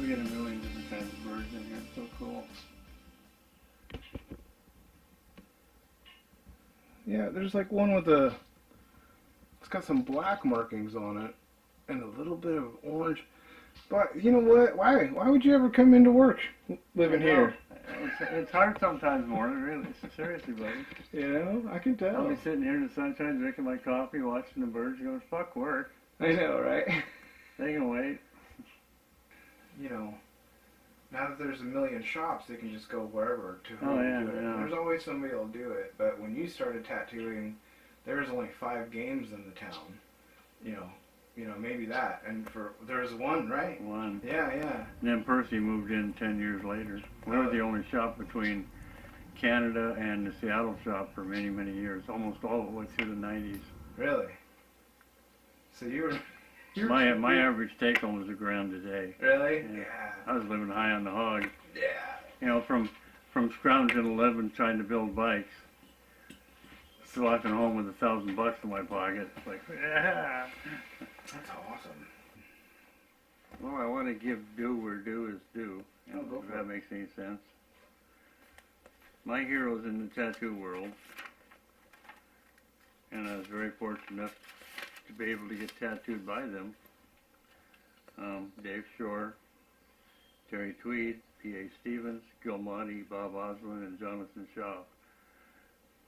We get a million different kinds of birds in here. It's so cool. Yeah, there's like one with a, it's got some black markings on it and a little bit of orange. But you know what? Why would you ever come into work living here? It's hard sometimes, Morton, really. Seriously, buddy. You know, I can tell. I'll be sitting here in the sunshine drinking my coffee, watching the birds, going, fuck work. I know, right? They can wait. You know, now that there's a million shops, they can just go wherever to Oh, yeah, do it. yeah. There's always somebody that'll do it. But when you started tattooing, there was only 5 games in the town. You know, maybe that. And there was one, right? One. Yeah, yeah. And then Percy moved in 10 years later. We were the only shop between Canada and the Seattle shop for many, many years. Almost all the way through the 90s. Really? So you were... My average take home was $1,000 a day. Really? Yeah. I was living high on the hog. Yeah. You know, from scrounging 11 trying to build bikes, to walking home with $1,000 in my pocket. It's like, yeah. That's awesome. Well, I want to give due where due is due. You know, if that makes any sense. My heroes in the tattoo world, and I was very fortunate to be able to get tattooed by them. Dave Shore, Terry Tweed, P.A. Stevens, Gil Monty, Bob Osland, and Jonathan Shaw.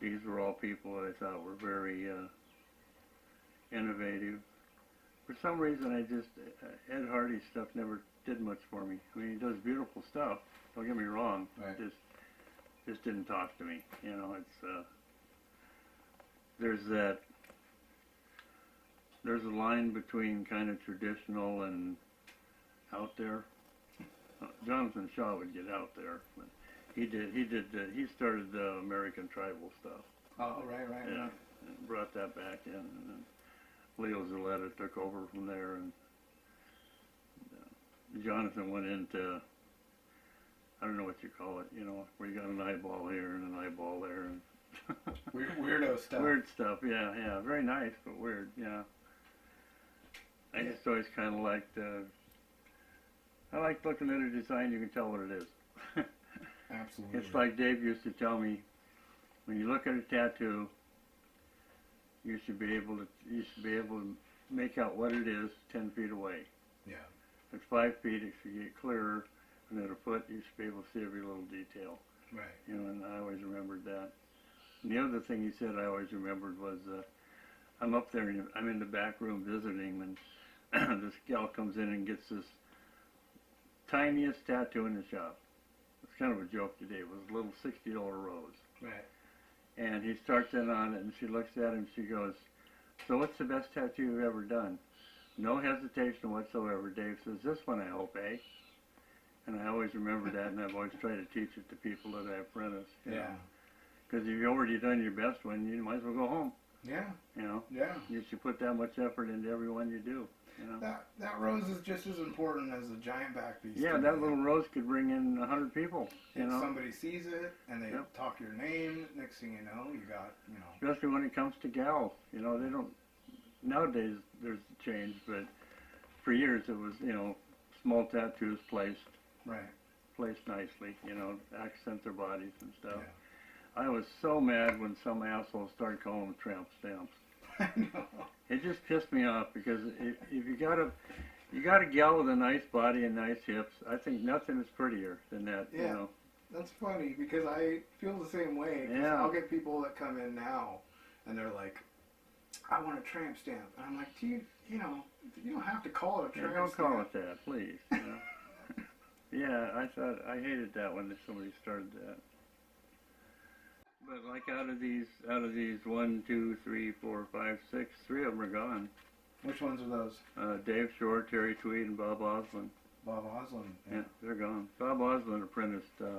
These were all people that I thought were very innovative. For some reason, Ed Hardy's stuff never did much for me. I mean, he does beautiful stuff. Don't get me wrong. Right. Just didn't talk to me. You know, there's a line between kind of traditional and out there. Jonathan Shaw would get out there, but he started the American tribal stuff. Oh, right. Yeah, and brought that back in, and then Leo Zaletta took over from there, and Jonathan went into, I don't know what you call it, you know, where you got an eyeball here and an eyeball there, and Weirdo stuff. Weird stuff, yeah. Very nice, but weird, yeah. I just always kind of liked, I liked looking at a design, you can tell what it is. Absolutely. It's like Dave used to tell me, when you look at a tattoo, you should be able to make out what it is 10 feet away. Yeah. At 5 feet, it should get clearer, and at a foot, you should be able to see every little detail. Right. You know, and I always remembered that. And the other thing he said I always remembered was, I'm up there, and I'm in the back room visiting him, and this gal comes in and gets this tiniest tattoo in the shop. It's kind of a joke today. It was a little $60 rose. Right. And he starts in on it, and she looks at him, she goes, so what's the best tattoo you've ever done? No hesitation whatsoever. Dave says, this one I hope, eh? And I always remember that, and I've always tried to teach it to people that I apprentice. Yeah. Because if you've already done your best one, you might as well go home. Yeah. You know? Yeah. You should put that much effort into every one you do. You know? That rose is just as important as the giant back piece. Yeah, that little rose could bring in 100 people. You know? Somebody sees it and they talk your name. Next thing you know, you got, you know. Especially when it comes to gals. You know, they don't. Nowadays there's a change, but for years it was, you know, small tattoos placed nicely. You know, accent their bodies and stuff. Yeah. I was so mad when some assholes started calling them tramp stamps. I know. It just pissed me off because if you got a gal with a nice body and nice hips, I think nothing is prettier than that. Yeah. You know. That's funny because I feel the same way. Yeah. I'll get people that come in now and they're like, I want a tramp stamp. And I'm like, you don't have to call it a tramp stamp. Don't call it that, please. You know? Yeah, I hated that when somebody started that. But like out of these 1, 2, 3, 4, 5, 6, 3 of them are gone. Which ones are those? Dave Shore, Terry Tweed, and Bob Osland. Bob Osland. Yeah, they're gone. Bob Osland apprenticed Guy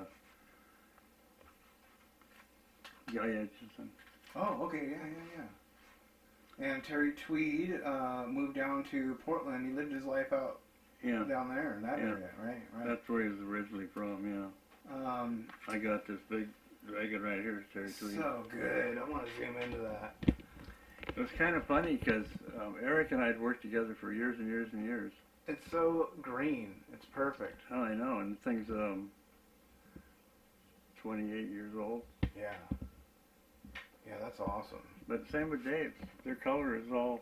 Edgerton. Oh, okay, yeah. And Terry Tweed moved down to Portland. He lived his life out down there in that area, right? That's where he was originally from, yeah. I got this big dragon right here, Terry Tweed. So good. I want to zoom into that. It was kind of funny because Eric and I had worked together for years and years and years. It's so green. It's perfect. Oh, I know, and the thing's 28 years old. Yeah. Yeah, that's awesome. But same with Dave's. Their color is all...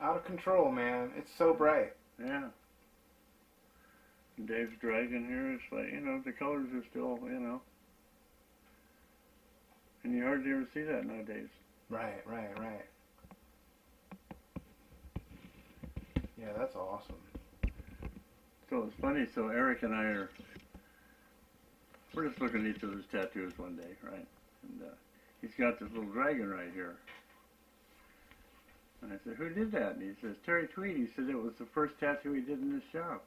Out of control, man. It's so bright. Yeah. And Dave's dragon here, it's like, you know, the colors are still, you know. And you hardly ever see that nowadays. Right. Yeah, that's awesome. So it's funny, so Eric and I we're just looking at each other's tattoos one day, right? And he's got this little dragon right here. And I said, who did that? And he says, Terry Tweed. He said it was the first tattoo he did in this shop.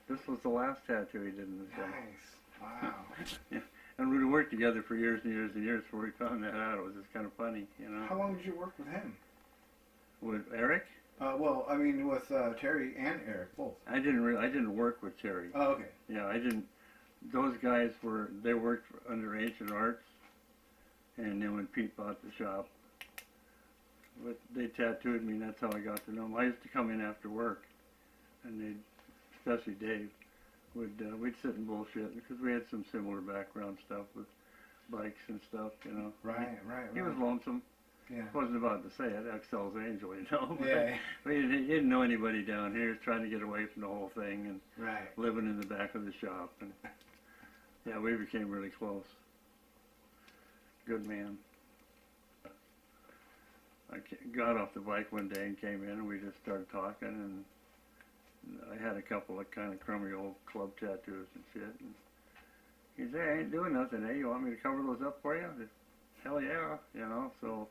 This was the last tattoo he did in this shop. Nice. Wow. Yeah. And we'd worked together for years and years and years before we found that out. It was just kind of funny, you know. How long did you work with him? With Eric? Well, I mean, with Terry and Eric, both. I didn't work with Terry. Oh, okay. Yeah, I didn't. Those guys they worked under Ancient Arts, and then when Pete bought the shop, but they tattooed me, and that's how I got to know them. I used to come in after work, and especially Dave, we'd sit and bullshit because we had some similar background stuff with bikes and stuff, you know. Right. He was lonesome. Yeah. Wasn't about to say it, Excel's angel, you know. Yeah. But he didn't know anybody down here. He was trying to get away from the whole thing and living in the back of the shop. And yeah, we became really close. Good man. I got off the bike one day and came in, and we just started talking. And I had a couple of kind of crummy old club tattoos and shit. And he said, "I ain't doing nothing, eh? You want me to cover those up for you?" I said, "Hell yeah," you know. So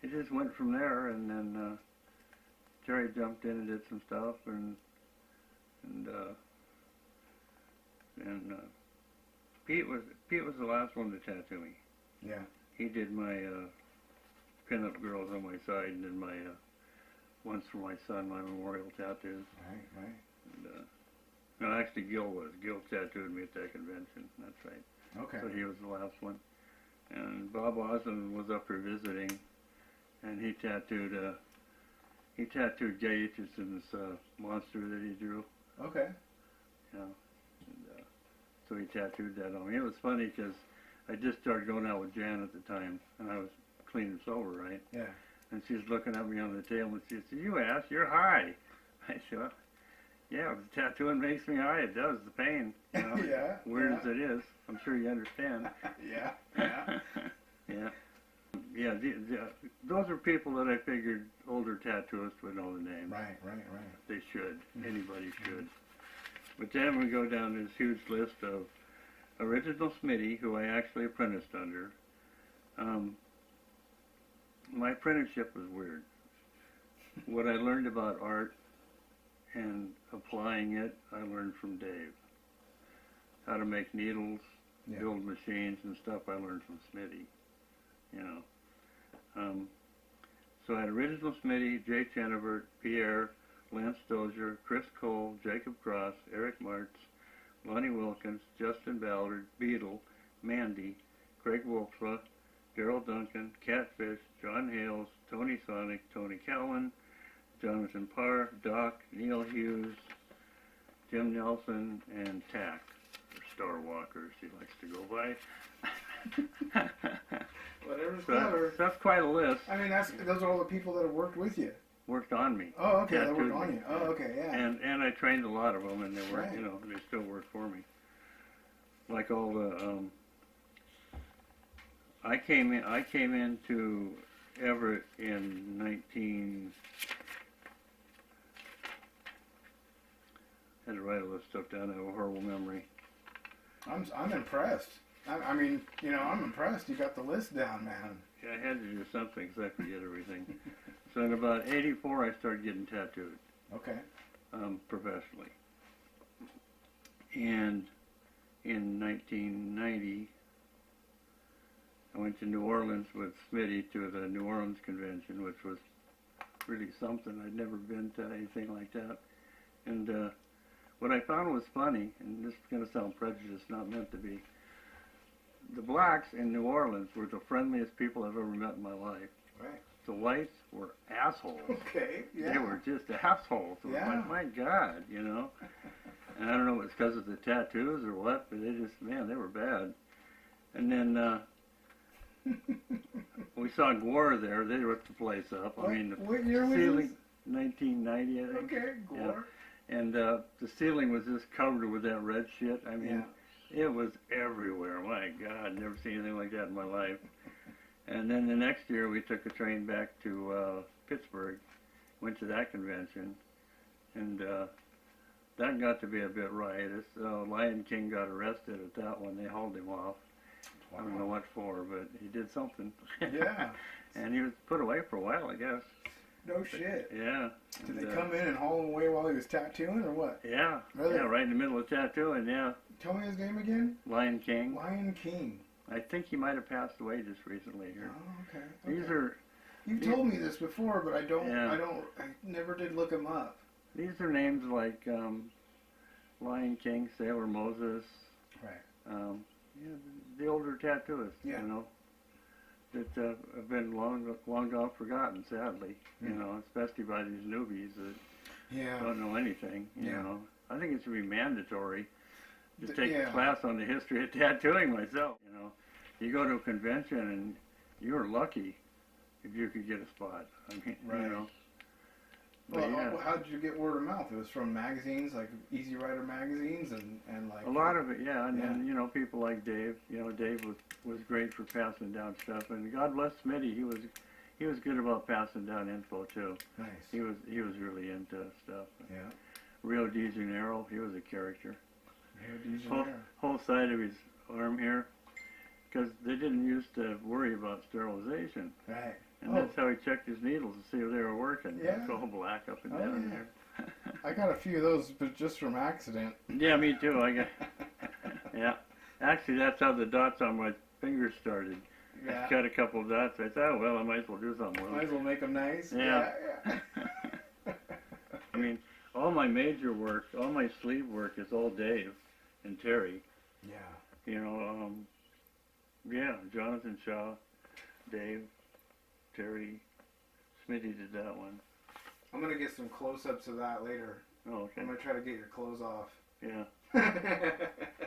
it just went from there, and then Terry jumped in and did some stuff, and Pete was the last one to tattoo me. Yeah. He did my pin-up girls on my side, and then my ones for my son, my memorial tattoos. Right. And, no, actually, Gil tattooed me at that convention. That's right. Okay. So he was the last one. And Bob Osmond was up here visiting, and he tattooed Gay Aitchison's monster that he drew. Okay. Yeah. And, so he tattooed that on me. It was funny because I just started going out with Jan at the time, and I was clean and sober, right? Yeah. And she's looking at me on the table, and she said, "You ass, you're high." I said, "Well, yeah, the tattooing makes me high. It does, the pain. You know, Yeah. weird as it is. I'm sure you understand." Yeah. Yeah, those are people that I figured older tattooists would know the names. Right. They should. Anybody should. But then we go down this huge list of original Smitty, who I actually apprenticed under. My apprenticeship was weird. What I learned about art and applying it, I learned from Dave. How to make needles, build machines and stuff, I learned from Smitty. You know. So I had original Smitty, Jay Chenevert, Pierre, Lance Dozier, Chris Cole, Jacob Cross, Eric Martz, Lonnie Wilkins, Justin Ballard, Beetle, Mandy, Craig Wolfswa, Daryl Duncan, Catfish, John Hales, Tony Sonic, Tony Cowan, Jonathan Parr, Doc, Neil Hughes, Jim Nelson, and Tack, or Star Walker, as he likes to go by. Whatever's clever. So that's quite a list. I mean, those are all the people that have worked with you. Worked on me. Oh, okay, they Tattooed worked on me. you. Oh, okay, yeah. And I trained a lot of them, and they work. Right. You know, they still work for me. Like all the. I came into Everett in 19. I had to write all this stuff down. I have a horrible memory. I'm impressed. I mean, you know, I'm impressed. You got the list down, man. Yeah, I had to do something because I forget everything. So in about 84, I started getting tattooed. Okay. Professionally. And in 1990, I went to New Orleans with Smitty to the New Orleans convention, which was really something. I'd never been to anything like that. And what I found was funny, and this is going to sound prejudiced, not meant to be, the blacks in New Orleans were the friendliest people I've ever met in my life. Right. the whites were assholes. Okay, yeah. They were just assholes. Yeah. My God, you know. And I don't know if it's because of the tattoos or what, but they just, man, they were bad. And then we saw Gore there. They ripped the place up. I mean, what year was ceiling, this? 1990, I think. Okay, Gore. Yeah. And the ceiling was just covered with that red shit. I mean, it was everywhere. My God, never seen anything like that in my life. And then the next year, we took a train back to Pittsburgh, went to that convention, and that got to be a bit riotous. Lion King got arrested at that one. They hauled him off. Wow. I don't know what for, but he did something. Yeah. And he was put away for a while, I guess. No shit. Yeah. Did they come in and haul him away while he was tattooing, or what? Yeah. Really? Yeah, right in the middle of tattooing, yeah. Tell me his name again? Lion King. Lion King. I think he might have passed away just recently here. Oh, okay. These are... You've told me this before, but I never did look him up. These are names like Lion King, Sailor Moses. Right. Yeah, the older tattooists, you know, that have been long gone forgotten, sadly. You know, especially by these newbies that don't know anything. You know, I think it should be mandatory to take a class on the history of tattooing myself. You know, you go to a convention and you're lucky if you could get a spot. I mean, you know. Well, how did you get word of mouth? It was from magazines, like Easy Rider magazines, and like... A lot of it, yeah. And then, you know, people like Dave. You know, Dave was great for passing down stuff. And God bless Smitty, he was good about passing down info, too. Nice. He was really into stuff. Yeah. Rio de Janeiro, he was a character. Rio de Janeiro. Whole side of his arm here, because they didn't used to worry about sterilization. Right. And that's how he checked his needles to see if they were working. Yeah. It's all black up and down there. I got a few of those, but just from accident. Yeah, me too. I got. Yeah. Actually, that's how the dots on my fingers started. I cut a couple of dots. I thought, oh, well, I might as well do something with them. Might as well make them nice. Yeah. I mean, all my major work, all my sleeve work is all Dave and Terry. Yeah. You know, Jonathan Shaw, Dave, Terry, Smitty did that one. I'm going to get some close-ups of that later. Oh, okay. I'm going to try to get your clothes off. Yeah.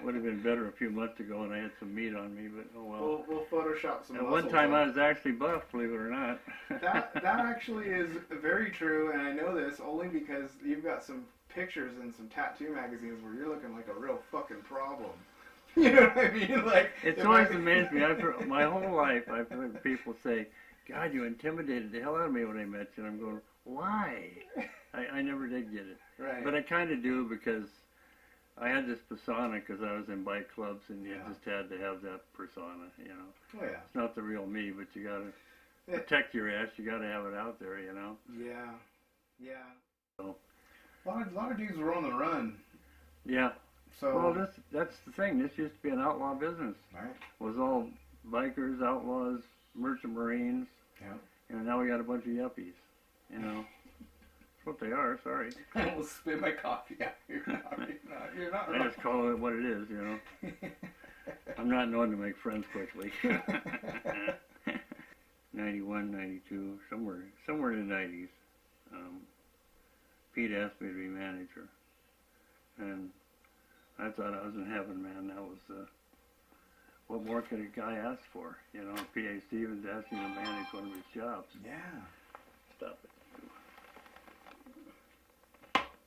Would have been better a few months ago when I had some meat on me, but oh well. We'll Photoshop some At one time I was actually buff, believe it or not. that actually is very true, and I know this only because you've got some pictures in some tattoo magazines where you're looking like a real fucking problem. You know what I mean? Like, it's always amazed me. My whole life I've heard people say, God, you intimidated the hell out of me when I met you. And I'm going, why? I never did get it. Right. But I kind of do because I had this persona because I was in bike clubs and you just had to have that persona, you know. Oh, yeah. It's not the real me, but you got to protect your ass. You got to have it out there, you know. Yeah. Yeah. So, a lot of dudes were on the run. Yeah. So, well, that's the thing. This used to be an outlaw business. Right. It was all bikers, outlaws, merchant marines. Yeah. And now we got a bunch of yuppies, you know. That's what they are, sorry. I almost spit my coffee out. You're not wrong. I just call it what it is, you know. I'm not known to make friends quickly. 91, 92, somewhere in the 90s. Pete asked me to be manager. And I thought I was in heaven, man. That was, what more could a guy ask for? You know, P.A. Stevens asked me to manage one of his jobs. Yeah. Stop it.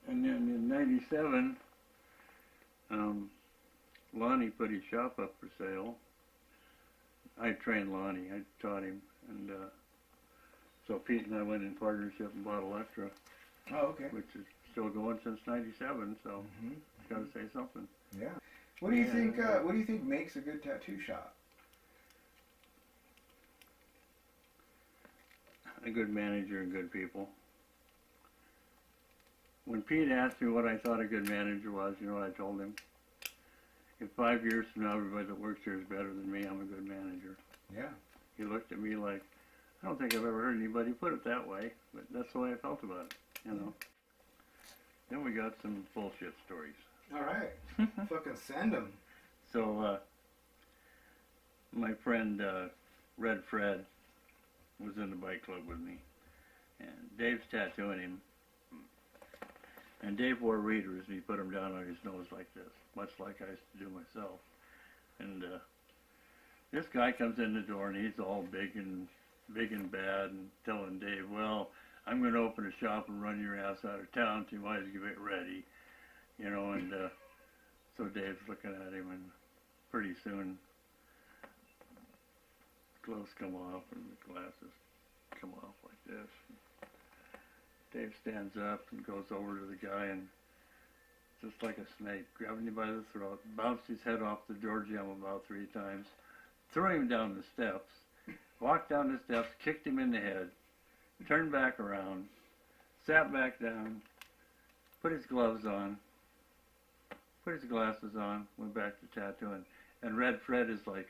And then in 97, Lonnie put his shop up for sale. I trained Lonnie. I taught him. And so Pete and I went in partnership and bought Electra. Oh, okay. Which is still going since 97, so got to say something. Yeah. What do you think? What do you think makes a good tattoo shop? A good manager and good people. When Pete asked me what I thought a good manager was, you know what I told him? If 5 years from now everybody that works here is better than me, I'm a good manager. Yeah. He looked at me like, I don't think I've ever heard anybody put it that way, but that's the way I felt about it, you know. Then we got some bullshit stories. All right. Fucking send them. So, my friend Red Fred, was in the bike club with me, and Dave's tattooing him. And Dave wore readers, and he put them down on his nose like this, much like I used to do myself. And this guy comes in the door, and he's all big and bad, and telling Dave, well, I'm going to open a shop and run your ass out of town, so you might as well get ready. You know, and so Dave's looking at him, and pretty soon, gloves come off, and the glasses come off like this. Dave stands up and goes over to the guy, and just like a snake, grabbing him by the throat, bounced his head off the door jamb about 3 times, threw him down the steps, walked down the steps, kicked him in the head, turned back around, sat back down, put his gloves on, put his glasses on, went back to tattooing. And Red Fred is like...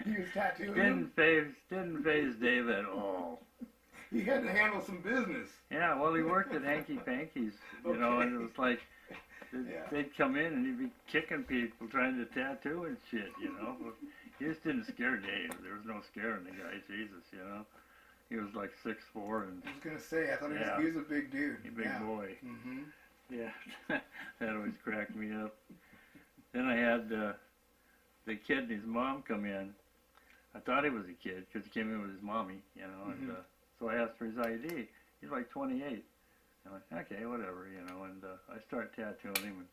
He was tattooing didn't phase Dave at all. He had to handle some business. Yeah, well, he worked at Hanky Panky's, you know, and it was like, they'd come in and he'd be kicking people trying to tattoo and shit, you know. He just didn't scare Dave. There was no scaring the guy, Jesus, you know. He was like 6'4", and I was gonna say, I thought he was a big dude. A big boy. Mm-hmm. Yeah, that always cracked me up. Then I had the kid and his mom come in. I thought he was a kid because he came in with his mommy, you know, and so I asked for his ID. He's like 28. I'm like, okay, whatever, you know, and I start tattooing him. And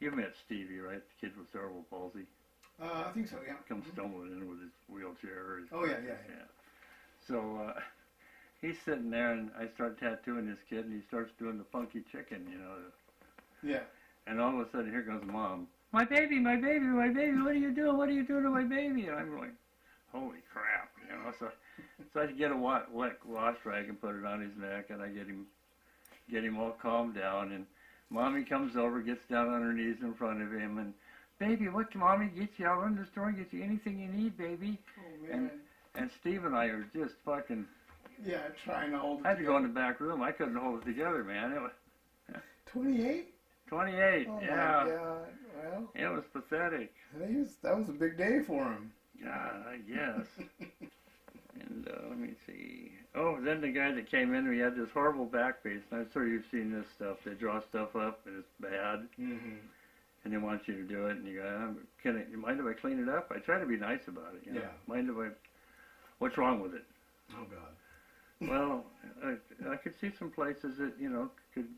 you met Stevie, right? The kid with cerebral palsy. I think so, yeah. Comes stumbling in with his wheelchair. Yeah. So he's sitting there, and I start tattooing this kid, and he starts doing the funky chicken, you know. Yeah. And all of a sudden, here comes Mom. My baby, my baby, my baby, what are you doing? What are you doing to my baby? And I'm going, holy crap, you know. So I get a wet wash rag and put it on his neck, and I get him all calmed down. And Mommy comes over, gets down on her knees in front of him, and baby, what can Mommy get you? I'll run to the store and get you anything you need, baby. Oh, man. And Steve and I are just fucking... Yeah, trying to hold it I had to go in the back room. I couldn't hold it together, man. It was... 28? 28, oh, yeah. My God. Well, it was pathetic. That was a big day for him. God, I guess. And let me see. Oh, then the guy that came in, we had this horrible back piece. And I'm sure you've seen this stuff. They draw stuff up, and it's bad. Mm-hmm. And they want you to do it, and you go, you mind if I clean it up? I try to be nice about it. You know? Yeah. Mind if I... What's wrong with it? Oh, God. Well, I could see some places that, you know, could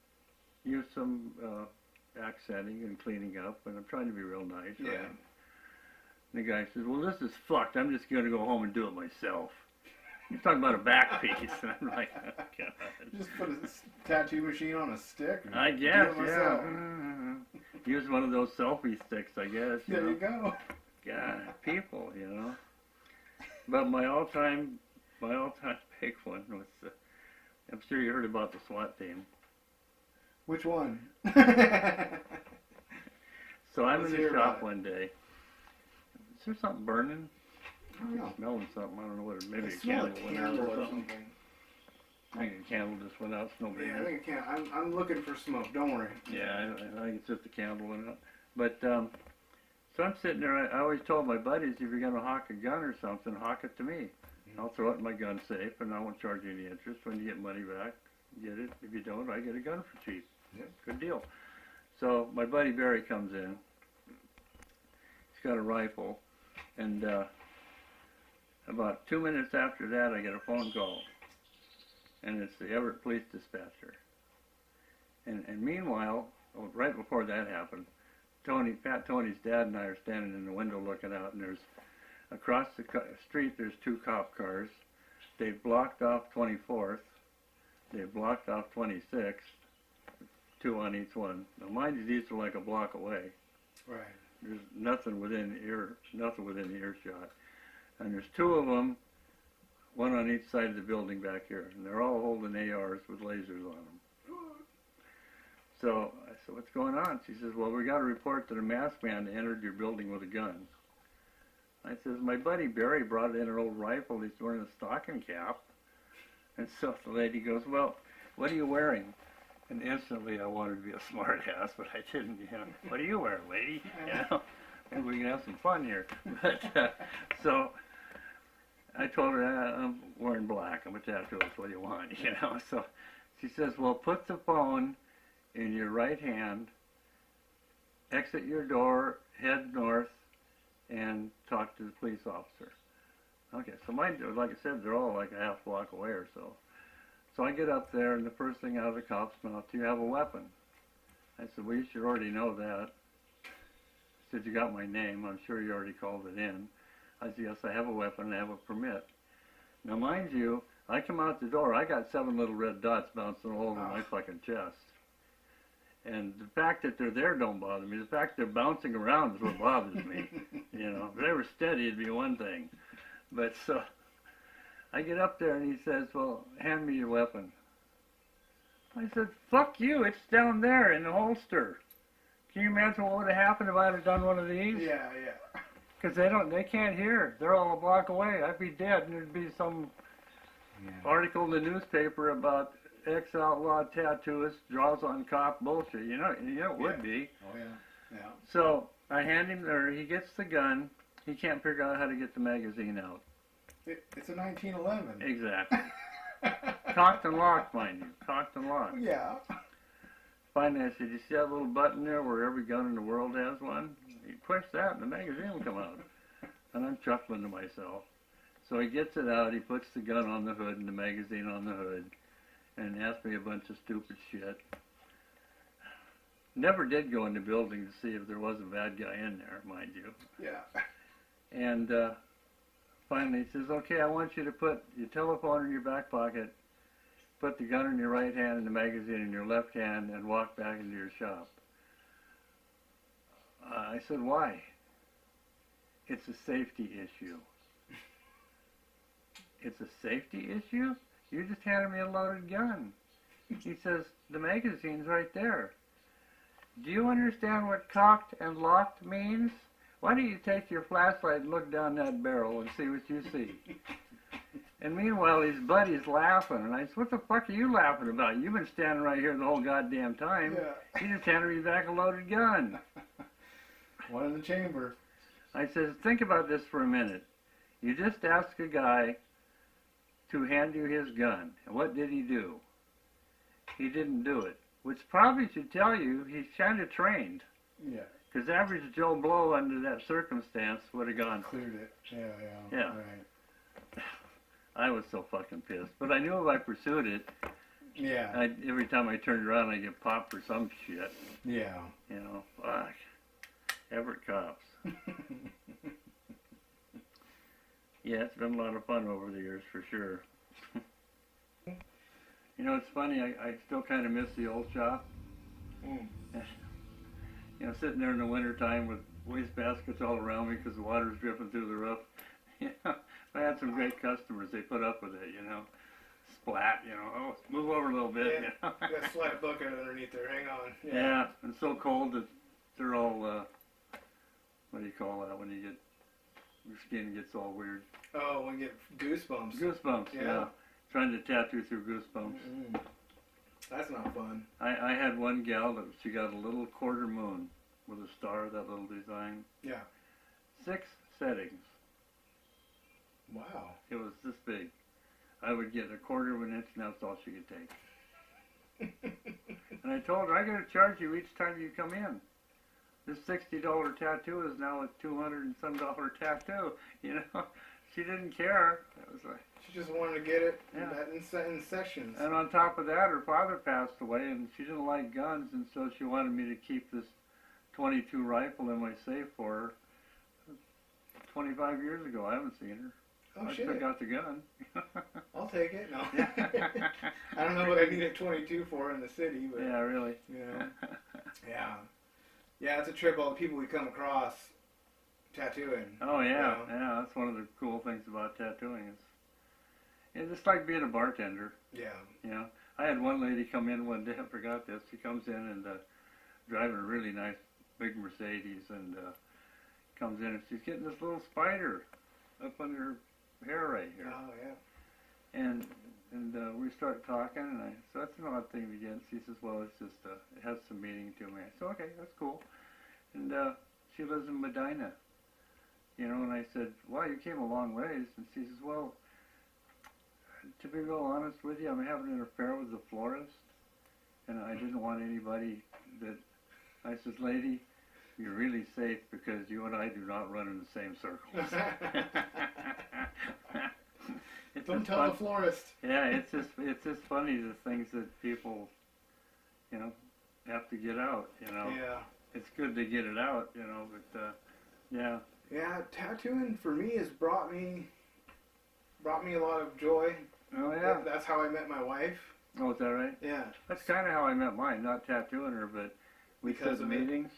use some accenting and cleaning up, and I'm trying to be real nice. Yeah. Right? And the guy says, well, this is fucked. I'm just going to go home and do it myself. He's talking about a back piece, and I'm like, oh, God. Just put a tattoo machine on a stick. And I guess, do it yeah. myself. Use one of those selfie sticks, I guess. There you go. God, people, you know. But my all-time big one was, I'm sure you heard about the SWAT team. Which one? So I'm in the shop one day. Is there something burning? I don't know. Smelling something. I don't know what it is. Maybe I a smell candle went out or something. I think a candle just went out. It's no big Yeah, I deal. think it can. I'm looking for smoke. Don't worry. Yeah, I think it's just a candle went out. But so I'm sitting there. I always told my buddies, if you're going to hawk a gun or something, hawk it to me. I'll throw it in my gun safe, and I won't charge you any interest. When you get money back, get it. If you don't, I get a gun for cheap. Yep. Good deal. So my buddy Barry comes in. He's got a rifle, and about 2 minutes after that, I get a phone call, and it's the Everett police dispatcher. And meanwhile, right before that happened, Fat Tony's dad and I are standing in the window looking out, and there's across the street there's 2 cop cars. They've blocked off 24th. They've blocked off 26th. 2 on each one. Now, mind you, these are like a block away. Right. There's nothing within earshot. And there's 2 of them, one on each side of the building back here, and they're all holding ARs with lasers on them. So I said, what's going on? She says, well, we got a report that a masked man entered your building with a gun. I says, my buddy Barry brought in an old rifle. He's wearing a stocking cap. And so the lady goes, well, what are you wearing? And instantly I wanted to be a smart ass, but I didn't, you know. What are you wearing, lady? You know? and we can have some fun here. But, so I told her, I'm wearing black. I'm a tattooist. What do you want? You know. So she says, well, put the phone in your right hand, exit your door, head north, and talk to the police officer. Okay, so mine, like I said, they're all like a half block away or so. So I get up there, and the first thing out of the cop's mouth, do you have a weapon? I said, well, you should already know that. He said, you got my name. I'm sure you already called it in. I said, yes, I have a weapon, and I have a permit. Now, mind you, I come out the door, I got 7 little red dots bouncing all over my fucking chest. And the fact that they're there don't bother me. The fact they're bouncing around is what bothers me. You know, if they were steady, it'd be one thing. But so I get up there, and he says, well, hand me your weapon. I said, fuck you, it's down there in the holster. Can you imagine what would have happened if I had done one of these? Yeah, yeah. Because they can't hear. They're all a block away. I'd be dead, and there'd be some article in the newspaper about ex-outlaw tattooist draws on cop bullshit. You know it would be. Oh, yeah. Yeah. So I hand him, or he gets the gun. He can't figure out how to get the magazine out. It's a 1911. Exactly. Cocked and locked, mind you. Cocked and locked. Yeah. Finally, I said, you see that little button there where every gun in the world has one? You push that and the magazine will come out. And I'm chuckling to myself. So he gets it out, he puts the gun on the hood and the magazine on the hood, and asks me a bunch of stupid shit. Never did go in the building to see if there was a bad guy in there, mind you. Yeah. And finally he says, okay, I want you to put your telephone in your back pocket, put the gun in your right hand and the magazine in your left hand, and walk back into your shop. I said, why? It's a safety issue. It's a safety issue? You just handed me a loaded gun. He says, the magazine's right there. Do you understand what cocked and locked means? Why don't you take your flashlight and look down that barrel and see what you see? And meanwhile, his buddy's laughing. And I said, what the fuck are you laughing about? You've been standing right here the whole goddamn time. Yeah. He just handed me back a loaded gun. One in the chamber. I said, think about this for a minute. You just asked a guy to hand you his gun. And what did he do? He didn't do it. Which probably should tell you he's kind of trained. Yeah. Because average Joe Blow under that circumstance would have gone. Cleared it. Yeah. Yeah. Right. I was so fucking pissed. But I knew if I pursued it, Yeah. every time I turned around, I'd get popped for some shit. Yeah. You know, fuck. Everett cops. Yeah, it's been a lot of fun over the years, for sure. You know, it's funny, I still kind of miss the old shop. Mm. You know, sitting there in the wintertime with waste baskets all around me because the water's dripping through the roof. You know, I had some great customers. They put up with it, you know. Splat, you know. Oh, move over a little bit, Yeah. you know. You got a slight bucket underneath there. Hang on. Yeah, and so cold that they're all, what do you call that when you get, your skin gets all weird? Oh, we get goosebumps. Goosebumps, yeah. Trying to tattoo through goosebumps. Mm-mm. That's not fun. I had one gal that she got a little quarter moon with a star, that little design. Yeah. 6 settings. Wow. It was this big. I would get a quarter of an inch, and that's all she could take. And I told her, I got to charge you each time you come in. This $60 tattoo is now a $200 and some dollar tattoo. You know, she didn't care. It was like, She just wanted to get it Yeah. in sessions. and on top of that, her father passed away, and she didn't like guns, and so she wanted me to keep this .22 rifle in my safe for her. 25 years ago, I haven't seen her. Oh, I shit. still got the gun. I'll take it. No. Yeah. I don't know what I need a 22 for in the city, but Yeah, really. you know. Yeah. Yeah, it's a trip. All the people we come across tattooing. Oh yeah, You know? yeah. That's one of the cool things about tattooing. It's just like being a bartender. Yeah. You know, I had one lady come in one day. I forgot this. She comes in and driving a really nice big Mercedes, and comes in and she's getting this little spider up under her hair right here. Oh yeah. And we start talking, and I said, that's an odd thing to get. She says, well, it's just, it has some meaning to me. I said, okay, that's cool. And she lives in Medina. You know, and I said, wow, you came a long ways. And she says, well, to be real honest with you, I'm having an affair with the florist, and I didn't want anybody that, I says, lady, you're really safe because you and I do not run in the same circles. Don't tell the florist. Yeah, it's just funny the things that people, you know, have to get out, you know. Yeah. It's good to get it out, you know, but yeah. Yeah, tattooing for me has brought me a lot of joy. Oh yeah. That's how I met my wife. Oh, is that right? Yeah. That's kind of how I met mine. Not tattooing her, but we Because did of it? meetings,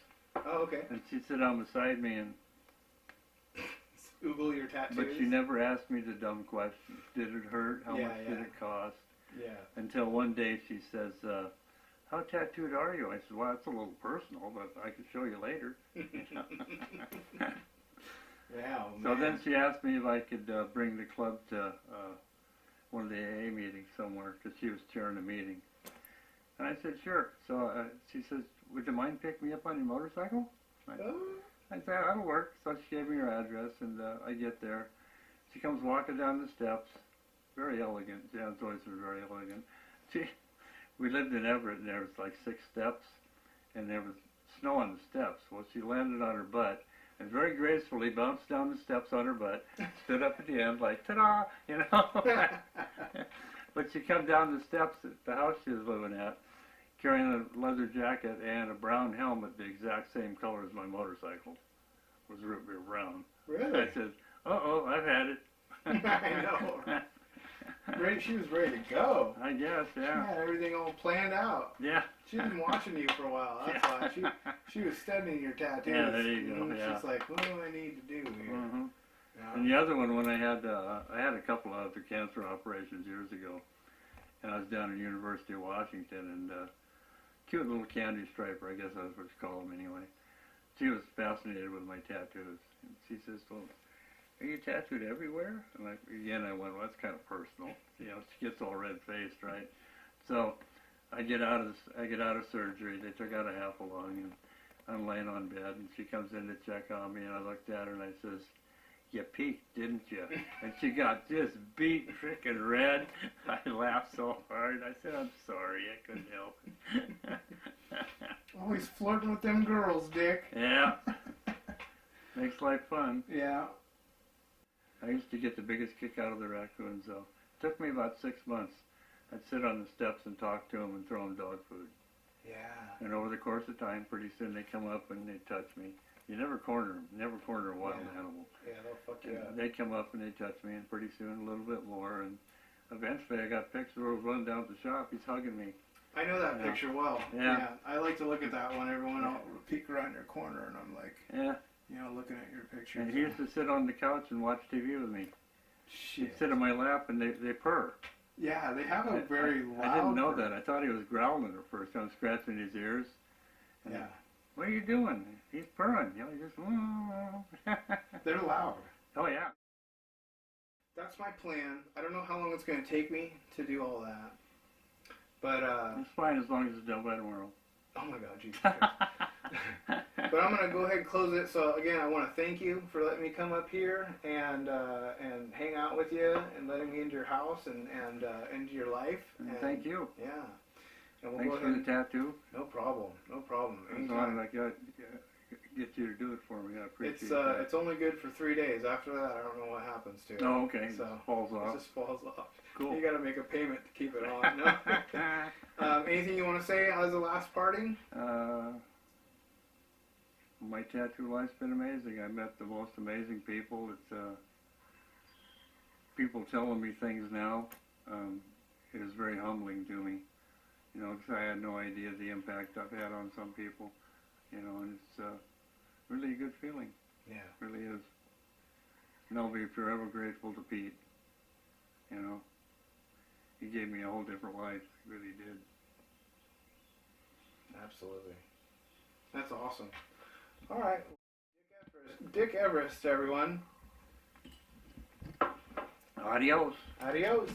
Oh, okay. and she'd sit down beside me, and Google your tattoos. but she never asked me the dumb questions. Did it hurt? How Yeah, much yeah. did it cost? Yeah. Until one day she says, how tattooed are you? I said, well, it's a little personal, but I could show you later. Yeah. So then she asked me if I could bring the club to one of the AA meetings somewhere, because she was chairing a meeting. And I said, sure. So she says, would you mind picking me up on your motorcycle? I said, that'll work. So she gave me her address, and I get there. She comes walking down the steps, very elegant. Jan's always been very elegant. We lived in Everett, and there was like 6 steps, and there was snow on the steps. Well, she landed on her butt, and very gracefully bounced down the steps on her butt, stood up at the end like, ta-da, you know. But she come down the steps at the house she was living at, carrying a leather jacket and a brown helmet, the exact same color as my motorcycle. It was root beer brown. Really? I said, uh-oh, I've had it. I know. She was ready to go. I guess, She yeah. had everything all planned out. Yeah. She's been watching you for a while. That's why she was studying your tattoos. Yeah, there you go. And Yeah. she's like, what do I need to do here? Mm-hmm. Yeah. And the other one, when I had a couple of other cancer operations years ago, and I was down at University of Washington, and cute little candy striper, I guess that's what you call them anyway. She was fascinated with my tattoos. And she says, well, are you tattooed everywhere? And I went, well, that's kind of personal. You know, she gets all red-faced, right? So I get out of surgery. They took out a half a lung, and I'm laying on bed, and she comes in to check on me, and I looked at her, and I says, you peeked, didn't you? And she got just beat frickin' red. I laughed so hard. I said, I'm sorry, I couldn't help it. Always flirting with them girls, Dick. Yeah. Makes life fun. Yeah. I used to get the biggest kick out of the raccoons, though. It took me about 6 months. I'd sit on the steps and talk to them and throw them dog food. Yeah. And over the course of time, pretty soon they come up and they touch me. You never corner them. Never corner a wild animal. Yeah, they'll fuck you up. They come up and they touch me, and pretty soon a little bit more. And eventually I got pictures where I was running down to the shop. He's hugging me. I know that picture well. Yeah. I like to look at that one. Everyone will peek around your corner, and I'm like, looking at your picture. And he used to sit on the couch and watch TV with me. Shit. He'd sit on my lap and they purr. Yeah, they have a very loud I didn't know purr. that. I thought he was growling at first. I was scratching his ears. And Yeah. What are you doing? He's purring. You know, he just. They're loud. Oh yeah. That's my plan. I don't know how long it's going to take me to do all that. But, It's fine as long as it's done by tomorrow. oh my God, Jesus Christ. But I'm going to go ahead and close it. So, again, I want to thank you for letting me come up here and hang out with you and letting me into your house and into your life. And thank you. Yeah. And we'll Thanks go for ahead the tattoo. No problem. No problem. As long as I get you to do it for me, I appreciate that. It's only good for 3 days. After that, I don't know what happens to it. Oh, okay. So It falls off. It just falls off. Cool. You got to make a payment to keep it on. No? Anything you want to say as a last parting? My tattoo life's been amazing. I met the most amazing people. It's people telling me things now. It is very humbling to me. You know, because I had no idea the impact I've had on some people. You know, and it's really a good feeling. Yeah. It really is. And I'll be forever grateful to Pete. You know, he gave me a whole different life. He really did. Absolutely. That's awesome. All right. Dick Everist, everyone. Adios. Adios.